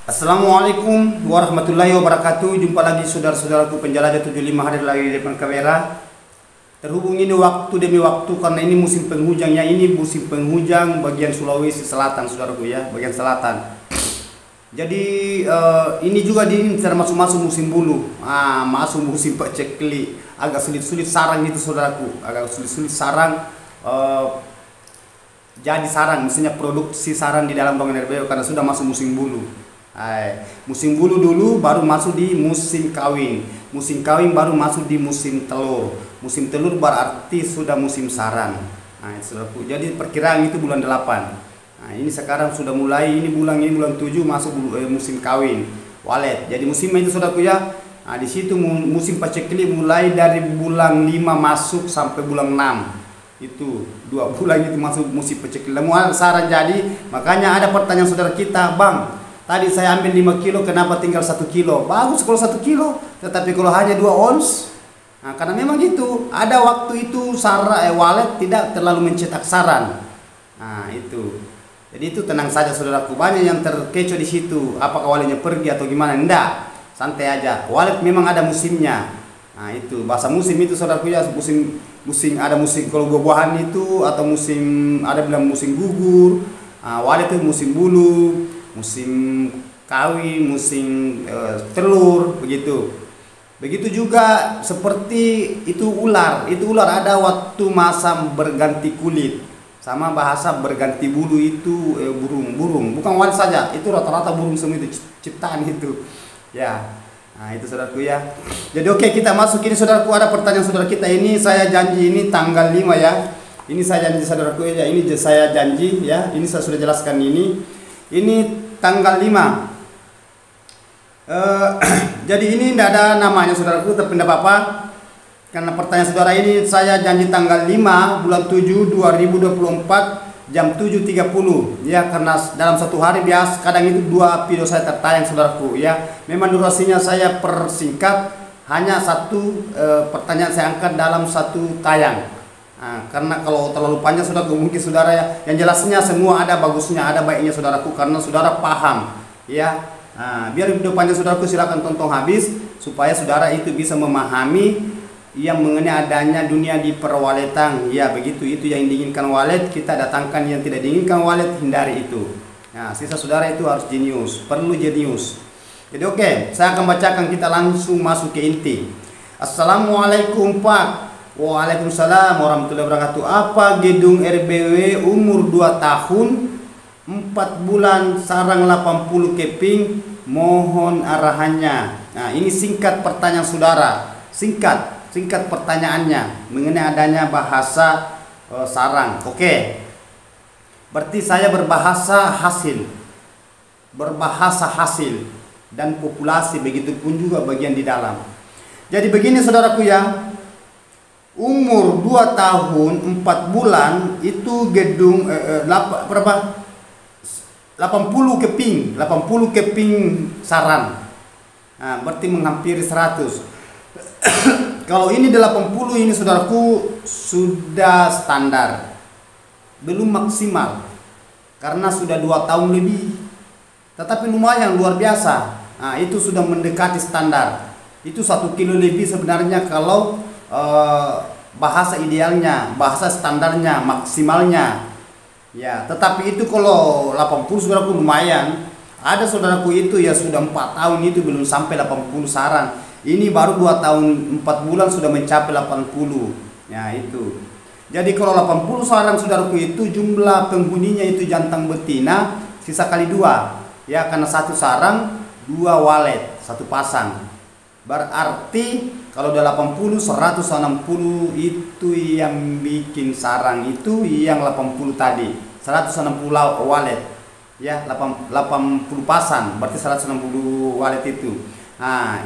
Assalamualaikum warahmatullahi wabarakatuh. Jumpa lagi saudara-saudaraku penjelajah 75 hari lagi di depan kamera. Terhubung ini waktu demi waktu karena ini musim penghujan ya. Ini musim penghujan bagian Sulawesi Selatan saudaraku ya, bagian selatan. Jadi ini juga termasuk musim bulu. Masuk musim pacekli. Agak sulit-sulit sarang itu saudaraku. Agak sulit-sulit sarang. Jadi sarang, misalnya produksi sarang di dalam bangunan RBO karena sudah masuk musim bulu. Musim bulu dulu baru masuk di musim kawin. Musim kawin baru masuk di musim telur. Musim telur berarti sudah musim sarang. Saudaraku. Jadi perkiraan itu bulan 8. Ini sekarang sudah mulai, ini bulan 7 masuk musim kawin, walet. Jadi musim itu saudaraku ya. Di situ musim pacekli mulai dari bulan 5 masuk sampai bulan 6. Itu 2 bulan itu masuk musim pacekli. Semua sarang jadi, makanya ada pertanyaan saudara kita, "Bang, tadi saya ambil 5 kilo, kenapa tinggal 1 kilo? Bagus kalau 1 kilo, tetapi kalau hanya 2 ons." Karena memang gitu, ada waktu itu walet tidak terlalu mencetak sarang. Itu. Jadi itu tenang saja saudaraku, banyak yang terkecoh di situ. Apakah waletnya pergi atau gimana? Enggak, santai aja. Walet memang ada musimnya. Itu bahasa musim itu saudaraku ya, musim ada musim kalau buah-buahan itu atau musim ada bilang musim gugur. Walet itu musim bulu, musim kawin, musim telur begitu. Begitu juga seperti itu ular. Itu ular ada waktu masa berganti kulit. Sama bahasa berganti bulu itu burung. Bukan walet saja, itu rata-rata burung semua itu ciptaan itu. Ya. Itu saudaraku ya. Jadi oke, kita masuk ini saudaraku, ada pertanyaan saudara kita ini, saya janji ini tanggal 5 ya. Ini saya janji saudaraku ya, ini saya janji ya. Ini saya sudah jelaskan ini. Ini tanggal 5. Jadi ini tidak ada namanya saudaraku, tapi tidak apa-apa. Karena pertanyaan saudara ini saya janji tanggal 5 bulan 7 2024 jam 7.30 ya, karena dalam satu hari biasa kadang itu 2 video saya tertayang saudaraku ya. Memang durasinya saya persingkat, hanya satu pertanyaan saya angkat dalam satu tayang. Karena kalau terlalu panjang saudaraku mungkin saudara ya, yang jelasnya semua ada bagusnya, ada baiknya saudaraku, karena saudara paham ya. Biar video panjang saudaraku silakan tonton habis supaya saudara itu bisa memahami yang mengenai adanya dunia di perwaletan ya. Begitu, itu yang diinginkan walet kita datangkan, yang tidak diinginkan walet hindari itu. Sisa saudara itu harus jenius, perlu jenius. Jadi oke, saya akan bacakan, kita langsung masuk ke inti. Assalamualaikum Pak. Waalaikumsalam warahmatullahi wabarakatuh. Apa gedung RBW umur 2 tahun 4 bulan sarang 80 keping, mohon arahannya. Ini singkat pertanyaan saudara, singkat pertanyaannya mengenai adanya bahasa sarang. Oke. Berarti saya berbahasa hasil dan populasi, begitupun juga bagian di dalam. Jadi begini saudaraku ya. Umur 2 tahun 4 bulan itu gedung 80 keping sarang. Berarti menghampiri 100. Kalau ini 80 ini saudaraku sudah standar, belum maksimal karena sudah 2 tahun lebih, tetapi lumayan luar biasa. Itu sudah mendekati standar. Itu 1 kilo lebih sebenarnya kalau bahasa idealnya, bahasa standarnya, maksimalnya ya. Tetapi itu kalau 80 saudaraku lumayan. Ada saudaraku itu ya sudah 4 tahun itu belum sampai 80 sarang. Ini baru 2 tahun 4 bulan sudah mencapai 80. Ya itu. Jadi kalau 80 sarang saudaraku itu jumlah penghuninya itu jantan betina sisa kali 2. Ya, karena 1 sarang 2 walet, 1 pasang. Berarti kalau udah 80 160 itu yang bikin sarang, itu yang 80 tadi. 160 walet. Ya, 80 pasang berarti 160 walet itu.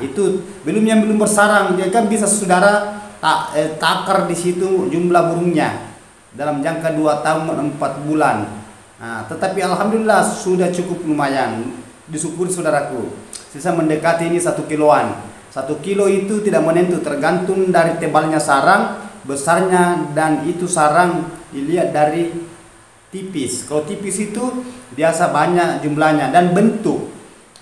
Itu yang belum bersarang, dia kan bisa saudara takar di situ jumlah burungnya dalam jangka 2 tahun 4 bulan. Tetapi alhamdulillah sudah cukup lumayan, disyukuri saudaraku. Sisa mendekati ini 1 kiloan. 1 kilo itu tidak menentu, tergantung dari tebalnya sarang, besarnya, dan itu sarang dilihat dari tipis. Kalau tipis itu biasa banyak jumlahnya dan bentuk.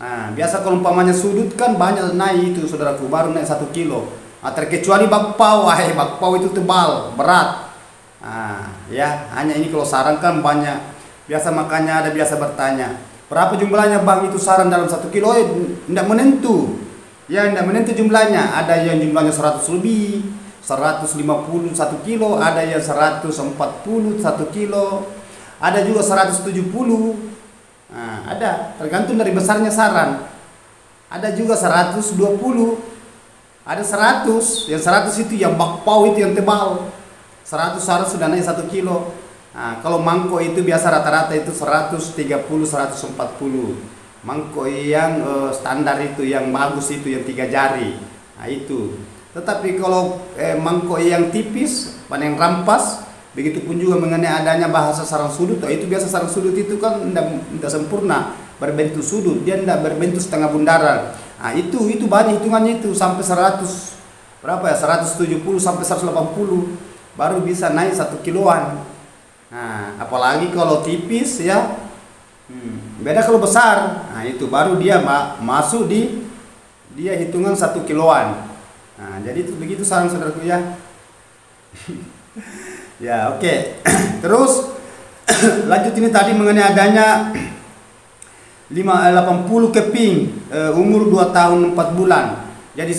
Nah, biasa kalau umpamanya sudut kan banyak naik itu saudaraku, baru naik 1 kilo. Nah, terkecuali bakpao, bakpao itu tebal, berat. Nah, ya hanya ini kalau sarang kan banyak. Biasa makanya ada biasa bertanya, berapa jumlahnya bang itu sarang dalam 1 kilo? Tidak menentu. Ya, tidak menentu jumlahnya. Ada yang jumlahnya 100 lebih, 150 1 kilo, ada yang 140 1 kilo, ada juga 170. Nah, ada tergantung dari besarnya sarang. Ada juga 120, ada 100. Yang 100 itu yang bakpao itu yang tebal. 100 sarang sudah naik 1 kilo. Nah, kalau mangkok itu biasa rata-rata itu 130 140. Mangkok yang standar itu, yang bagus itu yang 3 jari. Nah, itu. Tetapi kalau mangkok yang tipis, panen rampas, begitupun juga mengenai adanya bahasa sarang sudut. Itu biasa sarang sudut itu kan tidak sempurna berbentuk sudut, dia tidak berbentuk setengah bundaran. Nah, itu banyak hitungannya itu sampai 100 berapa ya, 170 sampai 180 baru bisa naik 1 kiloan. Nah, apalagi kalau tipis ya, beda kalau besar. Nah, itu baru dia masuk di dia hitungan 1 kiloan. Nah, jadi itu begitu sarang saudaraku ya. Ya, oke. Terus lanjut ini tadi mengenai adanya 80 keping umur 2 tahun 4 bulan. Jadi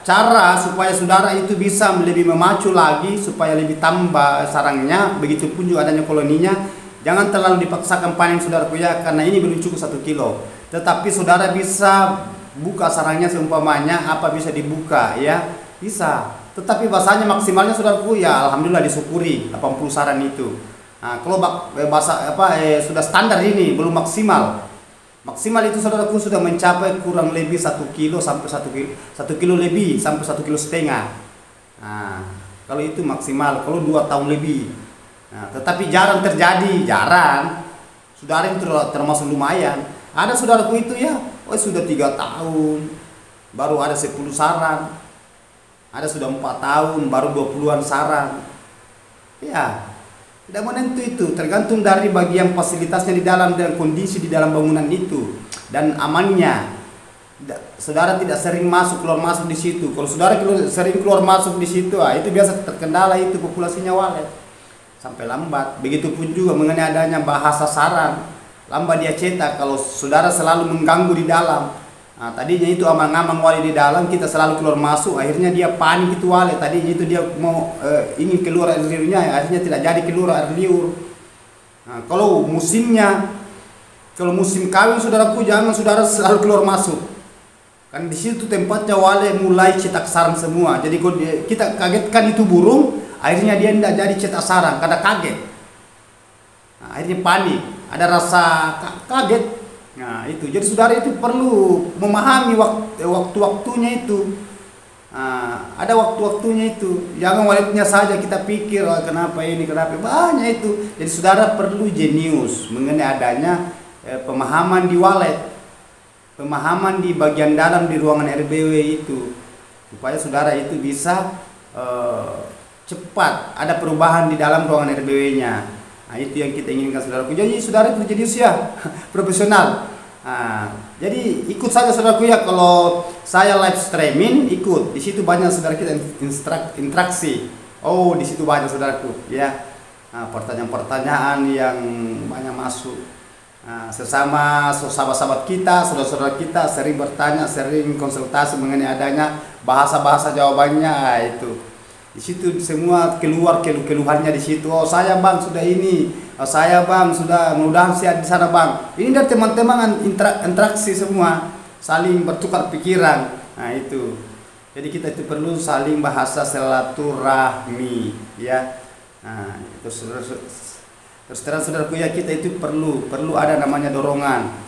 cara supaya saudara itu bisa lebih memacu lagi, supaya lebih tambah sarangnya, begitupun juga adanya koloninya. Jangan terlalu dipaksakan panen saudaraku ya, karena ini belum cukup 1 kilo. Tetapi saudara bisa buka sarangnya seumpamanya apa bisa dibuka ya, bisa. Tetapi bahasanya maksimalnya saudaraku ya alhamdulillah disyukuri 80 sarang itu. Nah, kalau sudah standar ini belum maksimal. Maksimal itu saudaraku sudah mencapai kurang lebih 1 kilo sampai 1 kilo lebih sampai 1,5 kilo. Nah, kalau itu maksimal, kalau 2 tahun lebih. Nah, tetapi jarang terjadi, saudara itu termasuk lumayan. Ada saudaraku itu ya, sudah 3 tahun baru ada 10 sarang. Ada sudah 4 tahun baru 20-an sarang. Ya, tidak menentu itu, tergantung dari bagian fasilitasnya di dalam dan kondisi di dalam bangunan itu dan amannya. Saudara tidak sering keluar masuk di situ. Kalau saudara sering keluar masuk di situ, itu biasa terkendala itu populasinya walet sampai lambat. Begitupun juga mengenai adanya bahasa sarang, lambat dia cetak kalau saudara selalu mengganggu di dalam. Nah, tadinya itu amang-amang wali di dalam, kita selalu keluar masuk, akhirnya dia panik itu wali. Tadinya itu dia mau ingin keluar air liurnya, akhirnya tidak jadi keluar air liur. Nah, kalau musim kawin saudaraku, jangan saudara selalu keluar masuk. Kan di situ tempatnya wali mulai cetak sarang semua. Jadi kalau kita kagetkan itu burung, akhirnya dia tidak jadi cetak sarang karena kaget. Nah, akhirnya panik, ada rasa kaget. Nah, itu jadi saudara itu perlu memahami waktu-waktunya itu. Nah, ada waktu-waktunya itu. Jangan walletnya saja kita pikir kenapa ini, kenapa banyak itu. Jadi saudara perlu jenius mengenai adanya pemahaman di wallet, pemahaman di bagian dalam di ruangan RBW itu, supaya saudara itu bisa cepat ada perubahan di dalam ruangan RBW-nya. Nah, itu yang kita inginkan saudaraku. Jadi saudara itu jadi usia profesional. Nah, jadi ikut saja saudaraku ya, kalau saya live streaming ikut. Di situ banyak saudara kita interaksi. Oh, di situ banyak saudaraku ya. Nah, pertanyaan-pertanyaan yang banyak masuk. Nah, sesama sahabat-sahabat kita, saudara-saudara kita sering bertanya, sering konsultasi mengenai adanya bahasa-bahasa jawabannya. Nah, itu. Di situ semua keluar keluhannya di situ. Oh, saya bang sudah ini, saya bang sudah mudah sehat di sana bang. Ini dari teman-teman interaksi semua, saling bertukar pikiran. Nah, itu. Jadi kita itu perlu saling bahasa silaturahmi, ya. Nah, itu terus terang saudaraku ya, kita itu perlu ada namanya dorongan,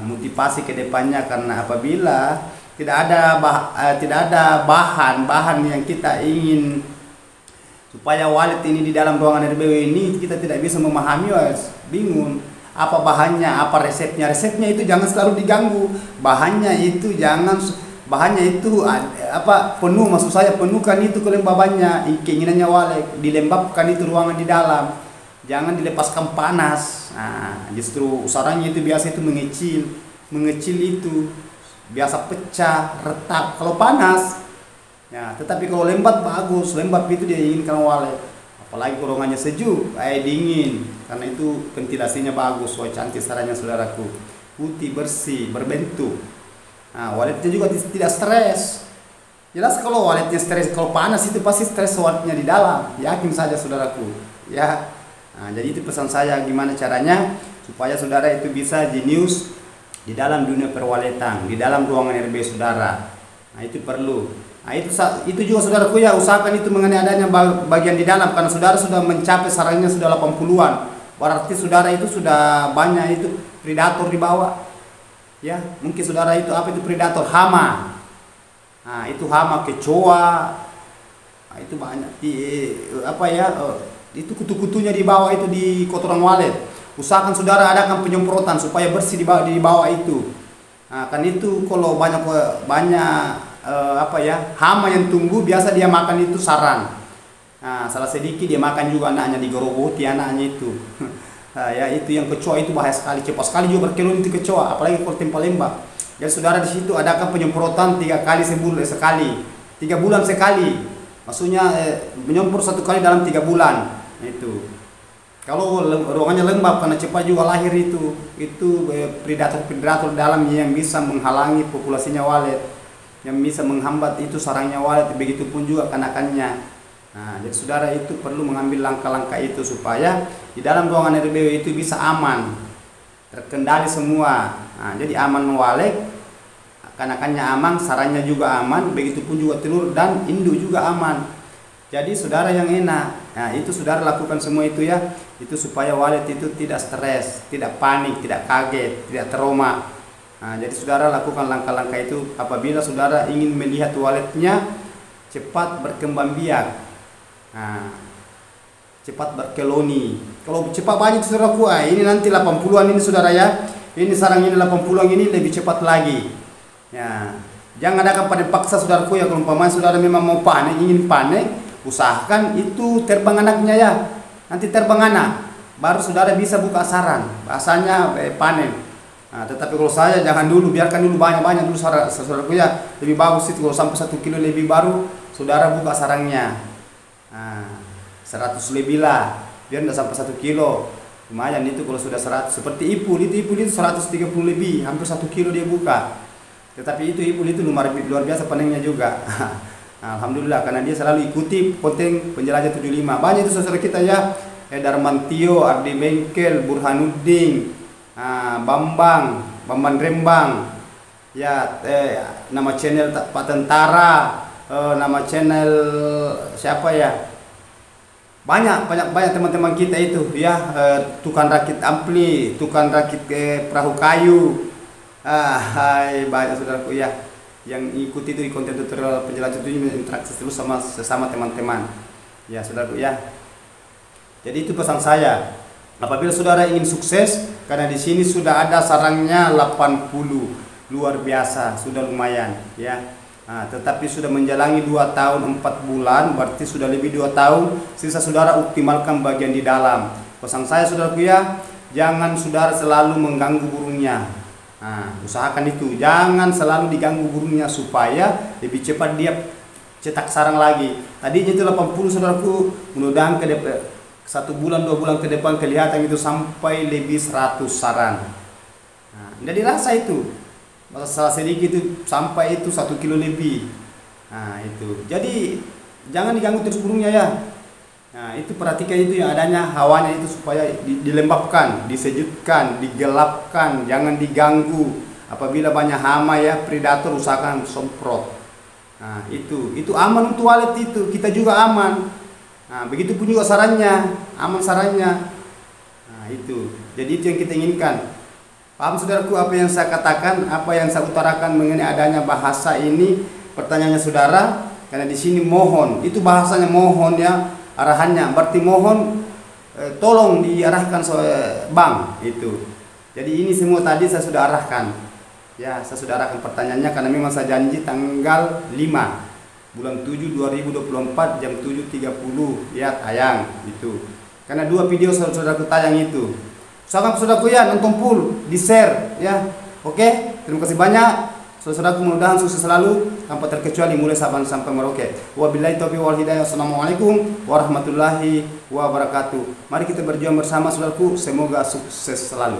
motivasi ke depannya, karena apabila tidak ada bahan yang kita ingin supaya wallet ini di dalam ruangan RBW ini kita tidak bisa memahami, bingung apa bahannya, apa resepnya. Resepnya itu jangan selalu diganggu, bahannya itu penuh, maksud saya penuhkan itu kelembabannya, keinginannya wallet dilembabkan itu ruangan di dalam, jangan dilepaskan panas. Nah, justru sarangnya itu biasa itu mengecil. mengecil itu biasa pecah, retak kalau panas. Ya, tetapi kalau lembab bagus, lembab itu dia inginkan walet. Apalagi kalau ruangannya sejuk, air dingin, karena itu ventilasinya bagus. Wah, cantik sarannya saudaraku. Putih, bersih, berbentuk. Nah, waletnya juga tidak stres. Jelas kalau waletnya stres, kalau panas itu pasti stres waletnya di dalam. Yakin saja saudaraku. Ya. Nah, jadi itu pesan saya gimana caranya supaya saudara itu bisa jenius di dalam dunia perwaletan, di dalam ruangan RB saudara. Nah, itu perlu. Nah, itu juga saudaraku ya, usahakan itu mengenai adanya bagian di dalam, karena saudara sudah mencapai sarangnya sudah 80-an. Berarti saudara itu sudah banyak itu predator di bawah. Ya, mungkin saudara itu apa itu predator, hama. Nah, itu hama, kecoa. Nah, itu banyak itu kutu-kutunya di bawah itu di kotoran walet. Usahakan saudara adakan penyemprotan supaya bersih di bawah itu. Nah, kan itu kalau banyak hama yang tumbuh biasa dia makan itu sarang. Nah, salah sedikit dia makan juga anaknya, digerogoti anaknya itu. Nah, ya itu yang kecoa itu bahaya sekali, cepat sekali juga berkelon itu kecoa, apalagi kalau tempat lembab. Jadi saudara di situ adakan penyemprotan 3 kali sekali, 3 bulan sekali. Maksudnya menyemprot 1 kali dalam 3 bulan. Itu. Kalau ruangannya lembab karena cepat juga lahir itu predator dalam yang bisa menghalangi populasinya walet, yang bisa menghambat itu sarangnya walet, begitupun juga kanakannya. Nah, jadi saudara itu perlu mengambil langkah-langkah itu supaya di dalam ruangan RBW itu bisa aman, terkendali semua. Nah, jadi aman walet, kanakannya aman, sarangnya juga aman, begitupun juga telur dan induk juga aman. Jadi saudara yang enak. Nah, itu saudara lakukan semua itu ya. Itu supaya walet itu tidak stres, tidak panik, tidak kaget, tidak trauma. Nah, jadi saudara lakukan langkah-langkah itu apabila saudara ingin melihat waletnya cepat berkembang biak. Nah, cepat berkeloni. Kalau cepat banyak saudara ini nanti 80-an ini saudara ya. Ini sarang ini 80-an ini lebih cepat lagi. Ya, jangan adakan pada paksa saudaraku ya. Kalau umpamanya saudara memang mau panen, ingin panen, usahakan itu terbang anaknya ya. Nanti terbang anak, baru saudara bisa buka sarang. Bahasanya panen. Nah, tetapi kalau saya jangan dulu, biarkan dulu banyak-banyak dulu saudaraku ya. Lebih bagus itu kalau sampai 1 kilo lebih baru saudara buka sarangnya. Nah, 100 lebih lah, biar tidak sampai 1 kilo. Lumayan itu kalau sudah 100. Seperti ipul itu 130 lebih, hampir 1 kilo dia buka. Tetapi itu ipul itu luar biasa panennya juga. Alhamdulillah, karena dia selalu ikuti konten penjelajah 75. Banyak itu saudara kita ya, Darmantio, Ardi Bengkel, Burhanuddin, Bambang Rembang, ya nama channel Pak Tentara, nama channel siapa ya, banyak teman-teman kita itu ya, tukang rakit ampli, tukang rakit perahu kayu, banyak saudaraku ya yang ikuti itu di konten tutorial penjelasan itu, interaksi terus sama sesama teman-teman ya saudaraku ya. Jadi itu pesan saya, apabila saudara ingin sukses, karena di sini sudah ada sarangnya 80, luar biasa, sudah lumayan ya. Nah, tetapi sudah menjalani 2 tahun 4 bulan, berarti sudah lebih 2 tahun. Sisa saudara optimalkan bagian di dalam. Pesan saya saudaraku ya, jangan saudara selalu mengganggu burungnya. Nah, usahakan itu, jangan selalu diganggu burungnya supaya lebih cepat dia cetak sarang lagi. Tadinya itu 80 saudaraku, mudah-mudahan ke depan 1 bulan 2 bulan ke depan kelihatan itu sampai lebih 100 sarang. Nah, tidak dirasa itu. Masalah sedikit itu sampai itu 1 kilo lebih. Nah, itu. Jadi jangan diganggu terus burungnya ya. Nah, itu perhatikan itu yang adanya hawanya itu supaya dilembabkan, disejukkan, digelapkan, jangan diganggu. Apabila banyak hama ya, predator usahakan semprot. Nah, itu aman untuk walet itu, kita juga aman. Nah, begitu pun juga sarangnya, aman sarangnya. Nah, itu. Jadi itu yang kita inginkan. Paham saudaraku apa yang saya katakan, apa yang saya utarakan mengenai adanya bahasa ini? Pertanyaannya saudara, karena di sini mohon, itu bahasanya mohon ya. Arahannya berarti mohon, tolong diarahkan bang itu. Jadi ini semua tadi saya sudah arahkan ya, saya sudah arahkan pertanyaannya, karena memang saya janji tanggal 5 bulan 7 2024 jam 7.30 ya tayang itu, karena 2 video saudaraku tayang itu. Usahakan saudaraku ya nonton full, di share ya, Oke, terima kasih banyak. Saudaraku, mudah-mudahan sukses selalu tanpa terkecuali mulai Sabang sampai Merauke. Wabillahi taufiq wal hidayah. Assalamualaikum warahmatullahi wabarakatuh. Mari kita berjuang bersama saudaraku, semoga sukses selalu.